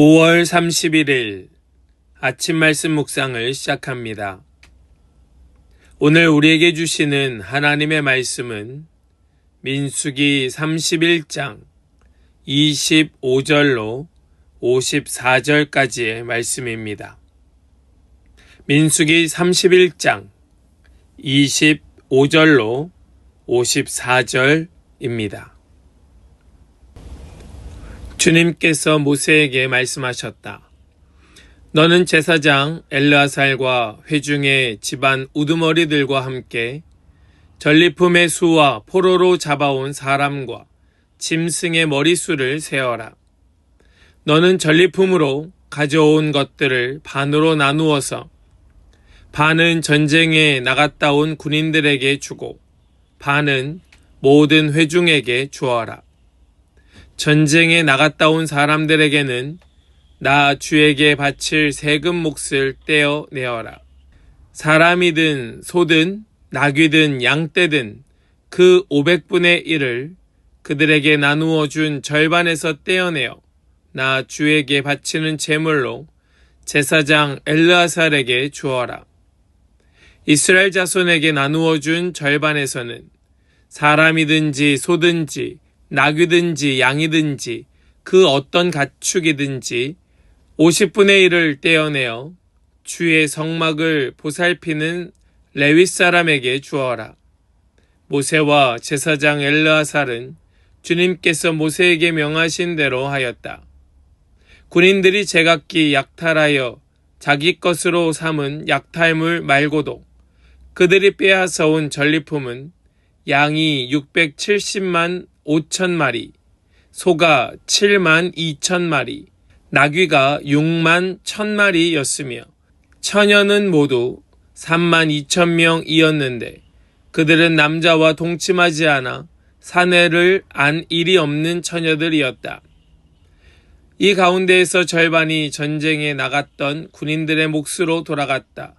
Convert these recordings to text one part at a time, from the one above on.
5월 31일 아침 말씀 묵상을 시작합니다. 오늘 우리에게 주시는 하나님의 말씀은 민수기 31장 25절로 54절까지의 말씀입니다. 민수기 31장 25절로 54절입니다. 주님께서 모세에게 말씀하셨다. 너는 제사장 엘르아살과 회중의 집안 우두머리들과 함께 전리품의 수와 포로로 잡아온 사람과 짐승의 머리수를 세어라. 너는 전리품으로 가져온 것들을 반으로 나누어서 반은 전쟁에 나갔다 온 군인들에게 주고 반은 모든 회중에게 주어라. 전쟁에 나갔다 온 사람들에게는 나 주에게 바칠 세금 몫을 떼어 내어라. 사람이든 소든 나귀든 양떼든 그 500분의 1을 그들에게 나누어 준 절반에서 떼어내어 나 주에게 바치는 제물로 제사장 엘르아살에게 주어라. 이스라엘 자손에게 나누어 준 절반에서는 사람이든지 소든지 나귀든지 양이든지 그 어떤 가축이든지 50분의 1을 떼어내어 주의 성막을 보살피는 레위 사람에게 주어라. 모세와 제사장 엘르아살은 주님께서 모세에게 명하신 대로 하였다. 군인들이 제각기 약탈하여 자기 것으로 삼은 약탈물 말고도 그들이 빼앗아온 전리품은 양이 670만 5천 마리, 소가 7만 2천 마리, 나귀가 6만 1천 마리였으며 처녀는 모두 3만 2천 명이었는데 그들은 남자와 동침하지 않아 사내를 안 일이 없는 처녀들이었다. 이 가운데에서 절반이 전쟁에 나갔던 군인들의 몫으로 돌아갔다.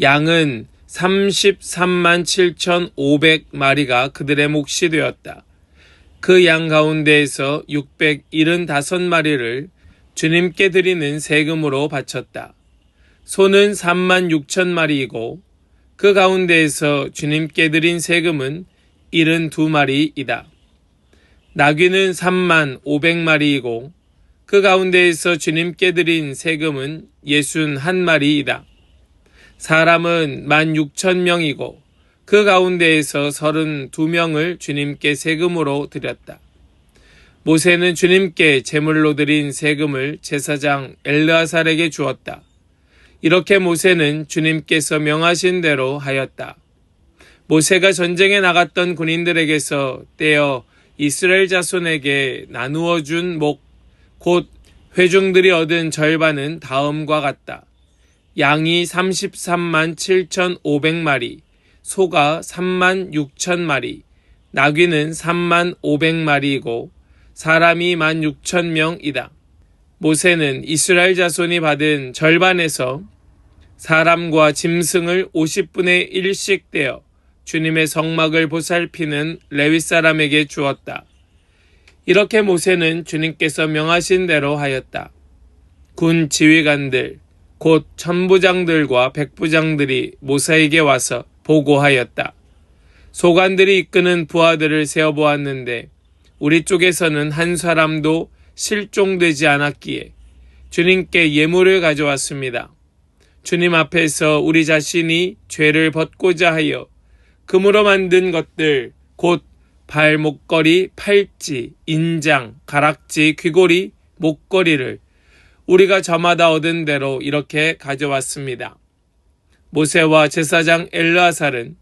양은 33만 7,500마리가 그들의 몫이 되었다. 그 양 가운데에서 675마리를 주님께 드리는 세금으로 바쳤다. 소는 3만 6천 마리이고 그 가운데에서 주님께 드린 세금은 72마리이다. 나귀는 3만 500마리이고 그 가운데에서 주님께 드린 세금은 61마리이다. 사람은 16,000명이고 그 가운데에서 32명을 주님께 세금으로 드렸다. 모세는 주님께 제물로 드린 세금을 제사장 엘르아살에게 주었다. 이렇게 모세는 주님께서 명하신 대로 하였다. 모세가 전쟁에 나갔던 군인들에게서 떼어 이스라엘 자손에게 나누어 준 목, 곧 회중들이 얻은 절반은 다음과 같다. 양이 33만 7,500마리, 소가 3만 6천 마리, 나귀는 3만 500마리이고 사람이 1만 6천 명이다. 모세는 이스라엘 자손이 받은 절반에서 사람과 짐승을 50분의 1씩 떼어 주님의 성막을 보살피는 레위 사람에게 주었다. 이렇게 모세는 주님께서 명하신 대로 하였다. 군 지휘관들, 곧 천부장들과 백부장들이 모세에게 와서 보고하였다. 소관들이 이끄는 부하들을 세어보았는데 우리 쪽에서는 한 사람도 실종되지 않았기에 주님께 예물을 가져왔습니다. 주님 앞에서 우리 자신이 죄를 벗고자 하여 금으로 만든 것들, 곧 발목걸이, 팔찌, 인장, 가락지, 귀고리, 목걸이를 우리가 저마다 얻은 대로 이렇게 가져왔습니다. 모세와 제사장 엘르아살은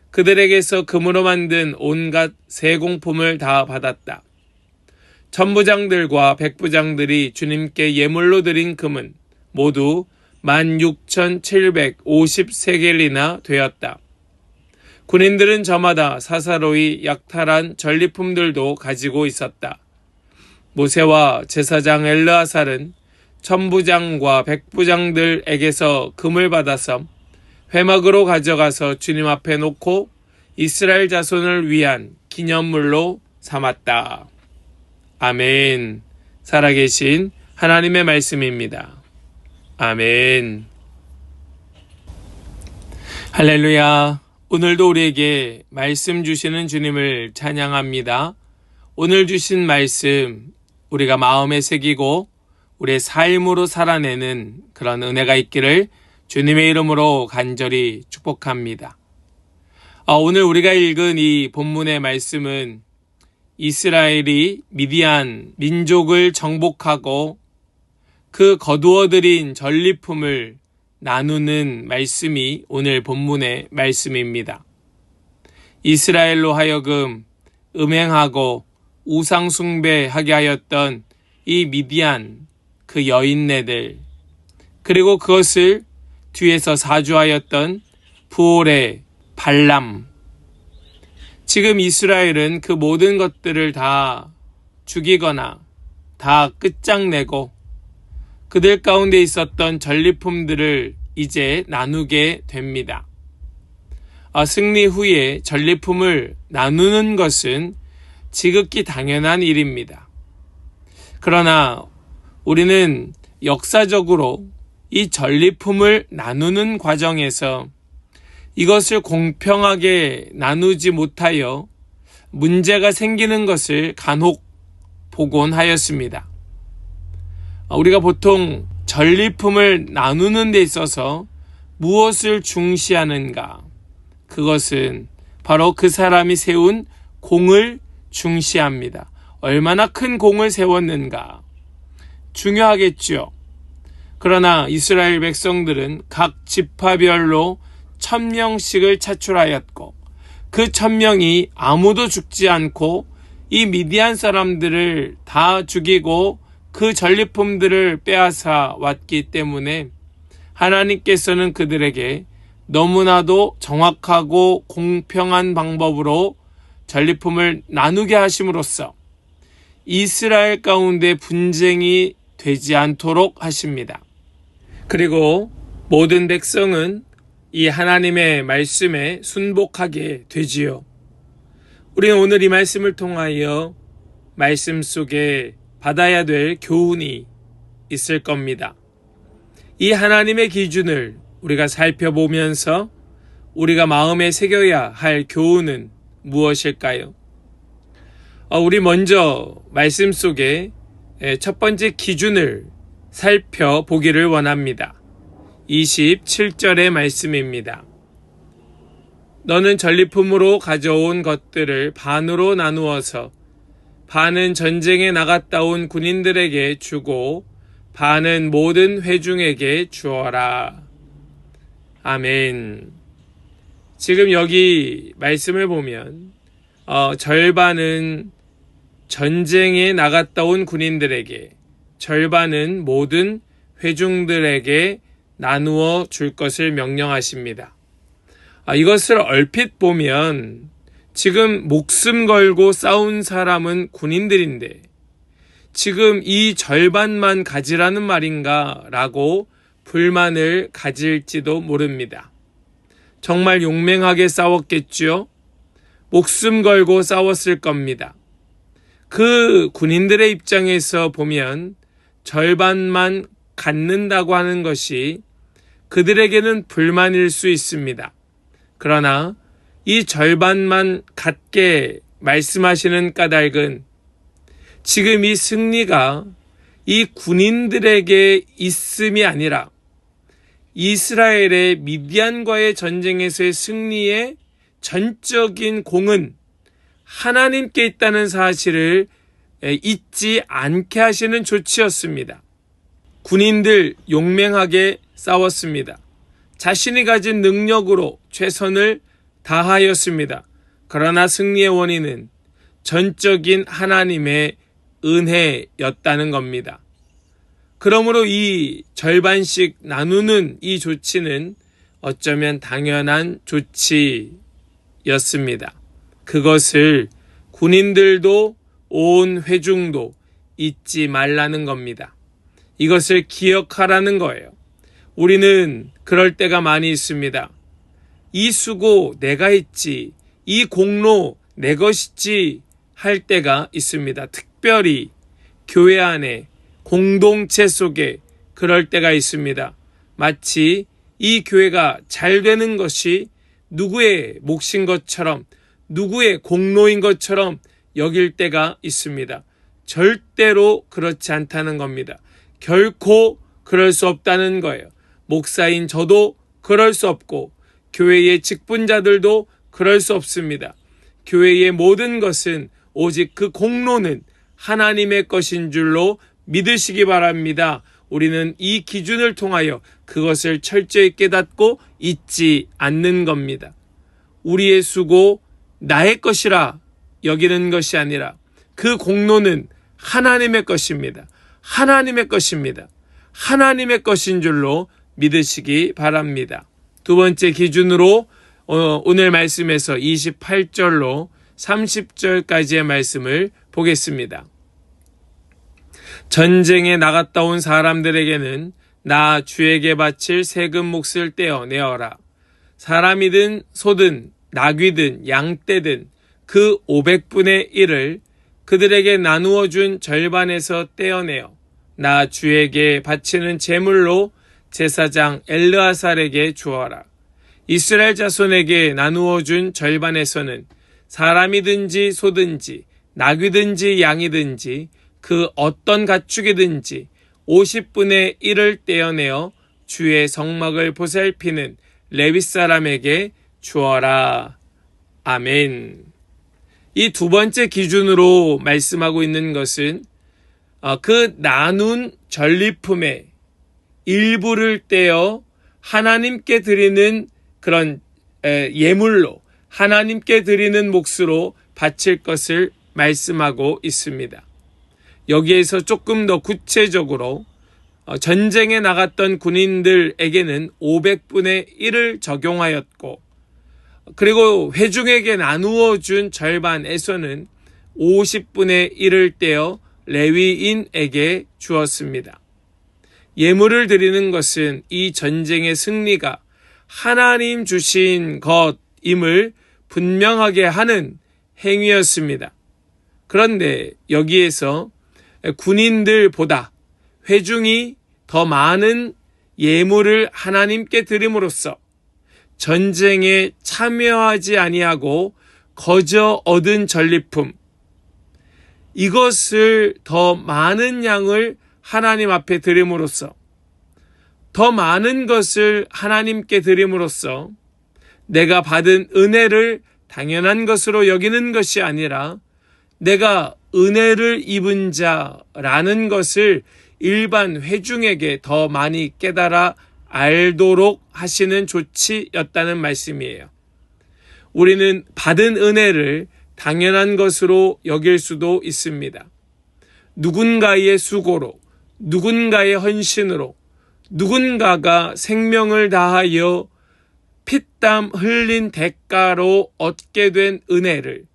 그들에게서 금으로 만든 온갖 세공품을 다 받았다. 천부장들과 백부장들이 주님께 예물로 드린 금은 모두 16,750세겔이나 되었다. 군인들은 저마다 사사로이 약탈한 전리품들도 가지고 있었다. 모세와 제사장 엘르아살은 천부장과 백부장들에게서 금을 받아서 회막으로 가져가서 주님 앞에 놓고 이스라엘 자손을 위한 기념물로 삼았다. 아멘. 살아계신 하나님의 말씀입니다. 아멘. 할렐루야. 오늘도 우리에게 말씀 주시는 주님을 찬양합니다. 오늘 주신 말씀 우리가 마음에 새기고 우리의 삶으로 살아내는 그런 은혜가 있기를 주님의 이름으로 간절히 축복합니다. 오늘 우리가 읽은 이 본문의 말씀은 이스라엘이 미디안 민족을 정복하고 그 거두어들인 전리품을 나누는 말씀이 오늘 본문의 말씀입니다. 이스라엘로 하여금 음행하고 우상 숭배하게 하였던 이 미디안 그 여인네들, 그리고 그것을 뒤에서 사주하였던 부올의 발람, 지금 이스라엘은 그 모든 것들을 다 죽이거나 다 끝장내고 그들 가운데 있었던 전리품들을 이제 나누게 됩니다. 승리 후에 전리품을 나누는 것은 지극히 당연한 일입니다. 그러나 우리는 역사적으로 이 전리품을 나누는 과정에서 이것을 공평하게 나누지 못하여 문제가 생기는 것을 간혹 보곤 하였습니다. 우리가 보통 전리품을 나누는 데 있어서 무엇을 중시하는가? 그것은 바로 그 사람이 세운 공을 중시합니다. 얼마나 큰 공을 세웠는가? 중요하겠죠. 그러나 이스라엘 백성들은 각 지파별로 1000명씩을 차출하였고 그 1000명이 아무도 죽지 않고 이 미디안 사람들을 다 죽이고 그 전리품들을 빼앗아 왔기 때문에 하나님께서는 그들에게 너무나도 정확하고 공평한 방법으로 전리품을 나누게 하심으로써 이스라엘 가운데 분쟁이 되지 않도록 하십니다. 그리고 모든 백성은 이 하나님의 말씀에 순복하게 되지요. 우리는 오늘 이 말씀을 통하여 말씀 속에 받아야 될 교훈이 있을 겁니다. 이 하나님의 기준을 우리가 살펴보면서 우리가 마음에 새겨야 할 교훈은 무엇일까요? 우리 먼저 말씀 속에 첫 번째 기준을 살펴보기를 원합니다. 27절의 말씀입니다. 너는 전리품으로 가져온 것들을 반으로 나누어서 반은 전쟁에 나갔다 온 군인들에게 주고 반은 모든 회중에게 주어라. 아멘. 지금 여기 말씀을 보면 절반은 전쟁에 나갔다 온 군인들에게, 절반은 모든 회중들에게 나누어 줄 것을 명령하십니다. 이것을 얼핏 보면 지금 목숨 걸고 싸운 사람은 군인들인데 지금 이 절반만 가지라는 말인가 라고 불만을 가질지도 모릅니다. 정말 용맹하게 싸웠겠죠? 목숨 걸고 싸웠을 겁니다. 그 군인들의 입장에서 보면 절반만 갖는다고 하는 것이 그들에게는 불만일 수 있습니다. 그러나 이 절반만 갖게 말씀하시는 까닭은 지금 이 승리가 이 군인들에게 있음이 아니라 이스라엘의 미디안과의 전쟁에서의 승리의 전적인 공은 하나님께 있다는 사실을 잊지 않게 하시는 조치였습니다. 군인들 용맹하게 싸웠습니다. 자신이 가진 능력으로 최선을 다하였습니다. 그러나 승리의 원인은 전적인 하나님의 은혜였다는 겁니다. 그러므로 이 절반씩 나누는 이 조치는 어쩌면 당연한 조치였습니다. 그것을 군인들도 온 회중도 잊지 말라는 겁니다. 이것을 기억하라는 거예요. 우리는 그럴 때가 많이 있습니다. 이 수고 내가 했지, 이 공로 내 것이지 할 때가 있습니다. 특별히 교회 안에 공동체 속에 그럴 때가 있습니다. 마치 이 교회가 잘 되는 것이 누구의 몫인 것처럼, 누구의 공로인 것처럼 여길 때가 있습니다. 절대로 그렇지 않다는 겁니다. 결코 그럴 수 없다는 거예요. 목사인 저도 그럴 수 없고 교회의 직분자들도 그럴 수 없습니다. 교회의 모든 것은 오직 그 공로는 하나님의 것인 줄로 믿으시기 바랍니다. 우리는 이 기준을 통하여 그것을 철저히 깨닫고 잊지 않는 겁니다. 우리의 수고 나의 것이라 여기는 것이 아니라 그 공로는 하나님의 것입니다. 하나님의 것입니다. 하나님의 것인 줄로 믿으시기 바랍니다. 두 번째 기준으로 오늘 말씀에서 28절로 30절까지의 말씀을 보겠습니다. 전쟁에 나갔다 온 사람들에게는 나 주에게 바칠 세금 몫을 떼어내어라. 사람이든 소든 나귀든 양떼든 그 500분의 1을 그들에게 나누어 준 절반에서 떼어내어 나 주에게 바치는 제물로 제사장 엘르아살에게 주어라. 이스라엘 자손에게 나누어 준 절반에서는 사람이든지 소든지 나귀든지 양이든지 그 어떤 가축이든지 50분의 1을 떼어내어 주의 성막을 보살피는 레위 사람에게 주어라. 아멘. 이 두 번째 기준으로 말씀하고 있는 것은 그 나눈 전리품의 일부를 떼어 하나님께 드리는 그런 예물로, 하나님께 드리는 몫으로 바칠 것을 말씀하고 있습니다. 여기에서 조금 더 구체적으로 전쟁에 나갔던 군인들에게는 500분의 1을 적용하였고, 그리고 회중에게 나누어 준 절반에서는 50분의 1을 떼어 레위인에게 주었습니다. 예물을 드리는 것은 이 전쟁의 승리가 하나님 주신 것임을 분명하게 하는 행위였습니다. 그런데 여기에서 군인들보다 회중이 더 많은 예물을 하나님께 드림으로써 전쟁에 참여하지 아니하고 거저 얻은 전리품, 이것을 더 많은 양을 하나님 앞에 드림으로써, 더 많은 것을 하나님께 드림으로써 내가 받은 은혜를 당연한 것으로 여기는 것이 아니라 내가 은혜를 입은 자라는 것을 일반 회중에게 더 많이 깨달아 알도록 하시는 조치였다는 말씀이에요. 우리는 받은 은혜를 당연한 것으로 여길 수도 있습니다. 누군가의 수고로, 누군가의 헌신으로, 누군가가 생명을 다하여 피땀 흘린 대가로 얻게 된 은혜를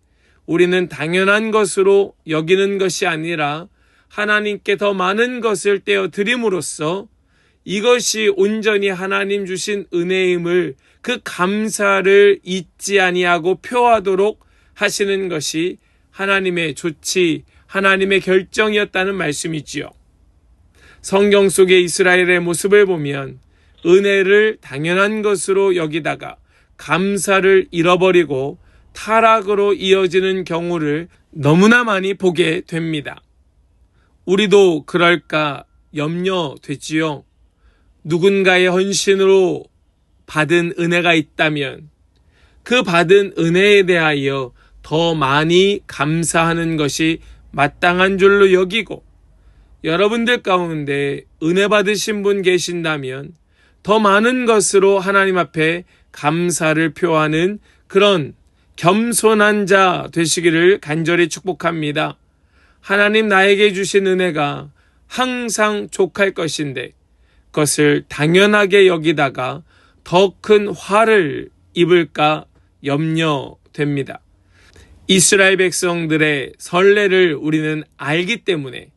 우리는 당연한 것으로 여기는 것이 아니라 하나님께 더 많은 것을 떼어 드림으로써 이것이 온전히 하나님 주신 은혜임을, 그 감사를 잊지 아니하고 표하도록 하시는 것이 하나님의 조치, 하나님의 결정이었다는 말씀이지요. 성경 속의 이스라엘의 모습을 보면 은혜를 당연한 것으로 여기다가 감사를 잃어버리고 타락으로 이어지는 경우를 너무나 많이 보게 됩니다. 우리도 그럴까 염려되지요. 누군가의 헌신으로 받은 은혜가 있다면 그 받은 은혜에 대하여 더 많이 감사하는 것이 마땅한 줄로 여기고, 여러분들 가운데 은혜 받으신 분 계신다면 더 많은 것으로 하나님 앞에 감사를 표하는 그런 겸손한 자 되시기를 간절히 축복합니다. 하나님 나에게 주신 은혜가 항상 족할 것인데 그것을 당연하게 여기다가 더 큰 화를 입을까 염려됩니다. 이스라엘 백성들의 선례를 우리는 알기 때문에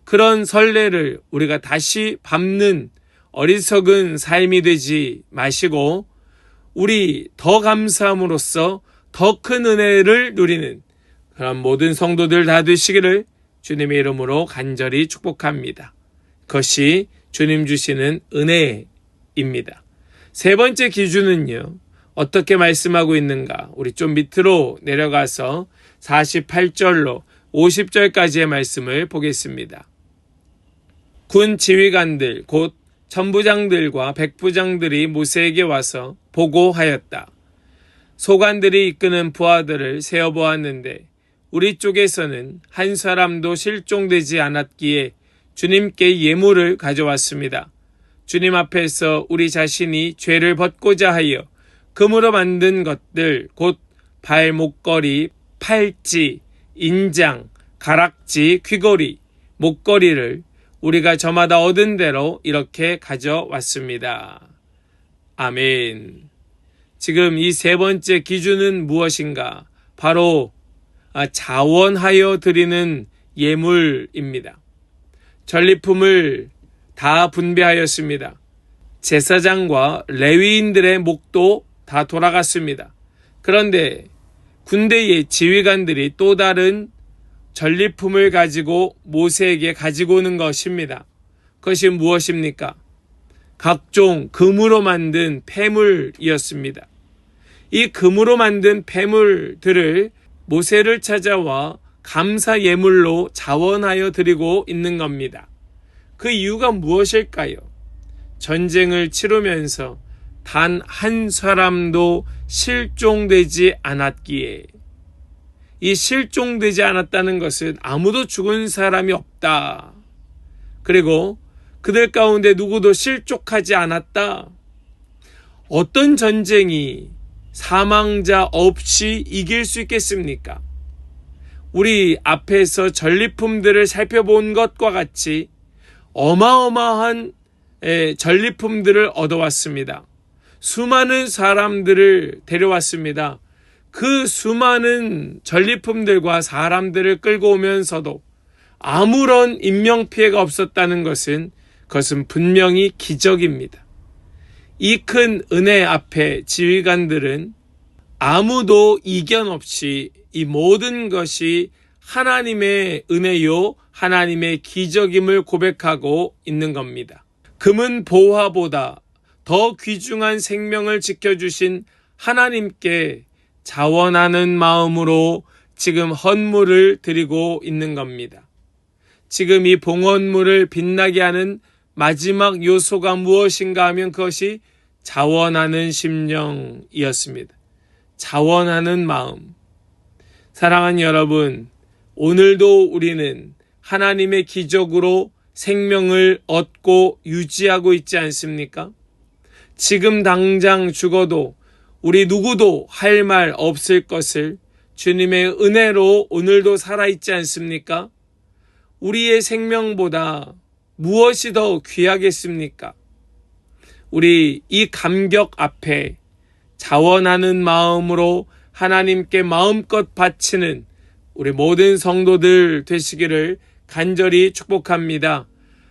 그런 선례를 우리가 다시 밟는 어리석은 삶이 되지 마시고 우리 더 감사함으로써 더 큰 은혜를 누리는 그런 모든 성도들 다 되시기를 주님의 이름으로 간절히 축복합니다. 그것이 주님 주시는 은혜입니다. 세 번째 기준은요, 어떻게 말씀하고 있는가? 우리 좀 밑으로 내려가서 48절로 50절까지의 말씀을 보겠습니다. 군 지휘관들 곧 천부장들과 백부장들이 모세에게 와서 보고하였다. 소관들이 이끄는 부하들을 세어보았는데 우리 쪽에서는 한 사람도 실종되지 않았기에 주님께 예물을 가져왔습니다. 주님 앞에서 우리 자신이 죄를 벗고자 하여 금으로 만든 것들 곧 발 목걸이, 팔찌, 인장, 가락지, 귀걸이, 목걸이를 우리가 저마다 얻은 대로 이렇게 가져왔습니다. 아멘. 지금 이 세 번째 기준은 무엇인가? 바로 자원하여 드리는 예물입니다. 전리품을 다 분배하였습니다. 제사장과 레위인들의 목도 다 돌아갔습니다. 그런데 군대의 지휘관들이 또 다른 전리품을 가지고 모세에게 가지고 오는 것입니다. 그것이 무엇입니까? 각종 금으로 만든 폐물이었습니다. 이 금으로 만든 폐물들을 모세를 찾아와 감사 예물로 자원하여 드리고 있는 겁니다. 그 이유가 무엇일까요? 전쟁을 치르면서 단 한 사람도 실종되지 않았기에, 이 실종되지 않았다는 것은 아무도 죽은 사람이 없다. 그리고 그들 가운데 누구도 실족하지 않았다. 어떤 전쟁이 사망자 없이 이길 수 있겠습니까? 우리 앞에서 전리품들을 살펴본 것과 같이 어마어마한 전리품들을 얻어왔습니다. 수많은 사람들을 데려왔습니다. 그 수많은 전리품들과 사람들을 끌고 오면서도 아무런 인명피해가 없었다는 것은 그것은 분명히 기적입니다. 이 큰 은혜 앞에 지휘관들은 아무도 이견 없이 이 모든 것이 하나님의 은혜요, 하나님의 기적임을 고백하고 있는 겁니다. 금은 보화보다 더 귀중한 생명을 지켜주신 하나님께 자원하는 마음으로 지금 헌물을 드리고 있는 겁니다. 지금 이 봉헌물을 빛나게 하는 마지막 요소가 무엇인가 하면 그것이 자원하는 심령이었습니다. 자원하는 마음. 사랑하는 여러분, 오늘도 우리는 하나님의 기적으로 생명을 얻고 유지하고 있지 않습니까? 지금 당장 죽어도 우리 누구도 할 말 없을 것을 주님의 은혜로 오늘도 살아있지 않습니까? 우리의 생명보다 무엇이 더 귀하겠습니까? 우리 이 감격 앞에 자원하는 마음으로 하나님께 마음껏 바치는 우리 모든 성도들 되시기를 간절히 축복합니다.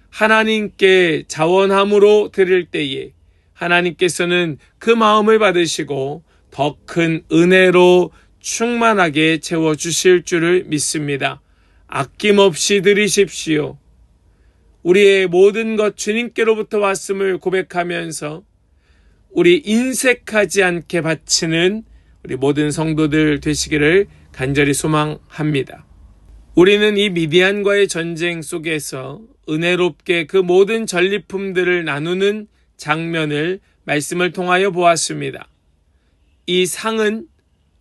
하나님께 자원함으로 드릴 때에 하나님께서는 그 마음을 받으시고 더 큰 은혜로 충만하게 채워주실 줄을 믿습니다. 아낌없이 드리십시오. 우리의 모든 것 주님께로부터 왔음을 고백하면서 우리 인색하지 않게 바치는 우리 모든 성도들 되시기를 간절히 소망합니다. 우리는 이 미디안과의 전쟁 속에서 은혜롭게 그 모든 전리품들을 나누는 장면을 말씀을 통하여 보았습니다. 이 상은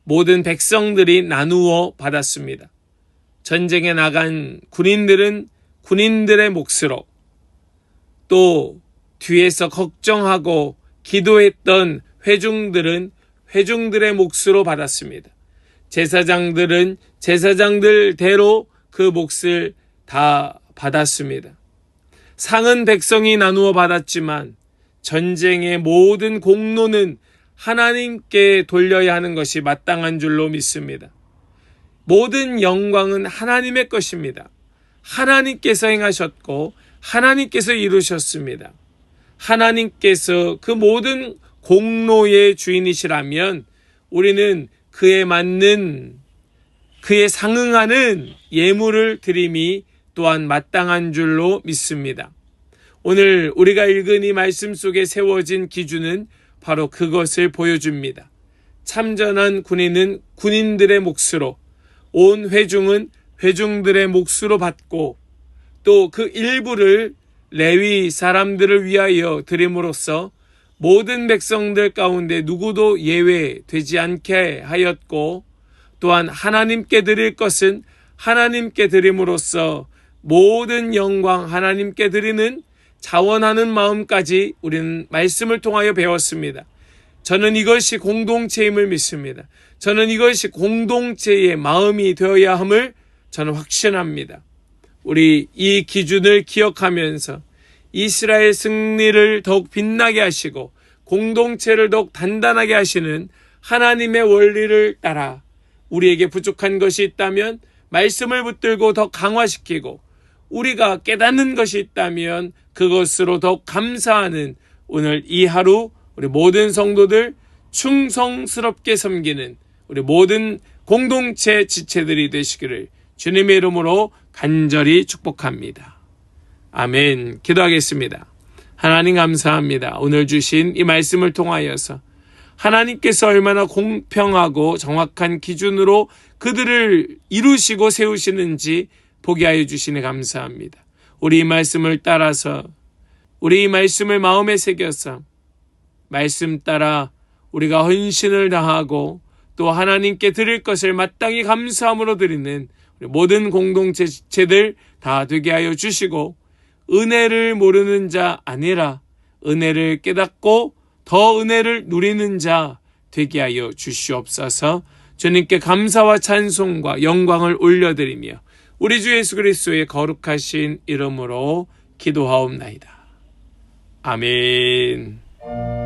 모든 백성들이 나누어 받았습니다. 전쟁에 나간 군인들은 군인들의 몫으로, 또 뒤에서 걱정하고 기도했던 회중들은 회중들의 몫으로 받았습니다. 제사장들은 제사장들대로 그 몫을 다 받았습니다. 상은 백성이 나누어 받았지만 전쟁의 모든 공로는 하나님께 돌려야 하는 것이 마땅한 줄로 믿습니다. 모든 영광은 하나님의 것입니다. 하나님께서 행하셨고 하나님께서 이루셨습니다. 하나님께서 그 모든 공로의 주인이시라면 우리는 그에 맞는 그에 상응하는 예물을 드림이 또한 마땅한 줄로 믿습니다. 오늘 우리가 읽은 이 말씀 속에 세워진 기준은 바로 그것을 보여줍니다. 참전한 군인은 군인들의 몫으로, 온 회중은 회중들의 몫으로 받고, 또 그 일부를 레위 사람들을 위하여 드림으로써 모든 백성들 가운데 누구도 예외되지 않게 하였고, 또한 하나님께 드릴 것은 하나님께 드림으로써 모든 영광 하나님께 드리는 자원하는 마음까지 우리는 말씀을 통하여 배웠습니다. 저는 이것이 공동체임을 믿습니다. 저는 이것이 공동체의 마음이 되어야 함을 저는 확신합니다. 우리 이 기준을 기억하면서 이스라엘 승리를 더욱 빛나게 하시고 공동체를 더욱 단단하게 하시는 하나님의 원리를 따라 우리에게 부족한 것이 있다면 말씀을 붙들고 더 강화시키고, 우리가 깨닫는 것이 있다면 그것으로 더욱 감사하는 오늘 이 하루 우리 모든 성도들 충성스럽게 섬기는 우리 모든 공동체 지체들이 되시기를 주님의 이름으로 간절히 축복합니다. 아멘. 기도하겠습니다. 하나님 감사합니다. 오늘 주신 이 말씀을 통하여서 하나님께서 얼마나 공평하고 정확한 기준으로 그들을 이루시고 세우시는지 보게 하여 주시니 감사합니다. 우리 이 말씀을 따라서, 우리 이 말씀을 마음에 새겨서 말씀 따라 우리가 헌신을 다하고 또 하나님께 드릴 것을 마땅히 감사함으로 드리는 우리 모든 공동체 지체들 다 되게 하여 주시고, 은혜를 모르는 자 아니라 은혜를 깨닫고 더 은혜를 누리는 자 되게 하여 주시옵소서. 주님께 감사와 찬송과 영광을 올려드리며 우리 주 예수 그리스도의 거룩하신 이름으로 기도하옵나이다. 아멘.